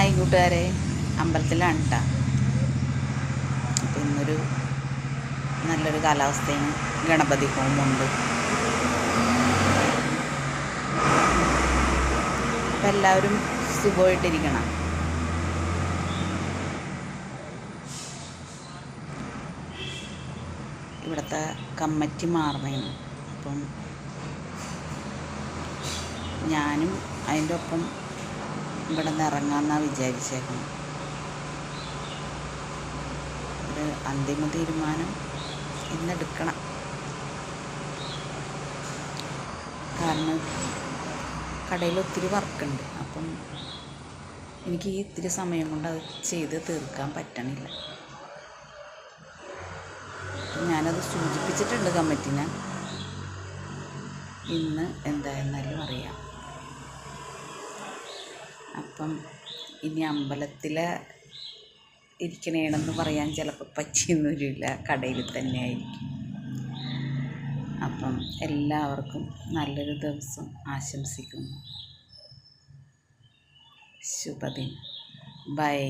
Hi കൂട്ടുകാരെ, അമ്പലത്തിലാണ് കേട്ടോ. അപ്പോൾ ഇന്നൊരു നല്ലൊരു കാലാവസ്ഥയാണ്, ഗണപതി ഹോമമുണ്ട്. അപ്പം എല്ലാവരും സുഖമായിട്ടിരിക്കണം. ഇവിടുത്തെ കമ്മിറ്റി മാറണേന്, അപ്പം ഞാനും അതിൻ്റെ ഒപ്പം ഇവിടെ നിന്ന് ഇറങ്ങാമെന്നാണ് വിചാരിച്ചേക്കണം. ഒരു അന്തിമ തീരുമാനം ഇന്നെടുക്കണം. കാരണം കടയിൽ ഒത്തിരി വർക്കുണ്ട്. അപ്പം എനിക്ക് ഈ ഇത്തിരി സമയം കൊണ്ട് അത് ചെയ്ത് തീർക്കാൻ പറ്റണില്ല. ഞാനത് സൂചിപ്പിച്ചിട്ടുണ്ട് കമ്മിറ്റിനെ. ഇന്ന് എന്തായിരുന്നാലും അറിയാം. അപ്പം ഇനി അമ്പലത്തിലെ ഇരിക്കണേണെന്ന് പറയാൻ ചിലപ്പോൾ പറ്റിയെന്നൊന്നുമില്ല, കടയിൽ തന്നെ ആയിരിക്കും. അപ്പം എല്ലാവർക്കും നല്ലൊരു ദിവസം ആശംസിക്കുന്നു. ശുഭദിനം. ബൈ.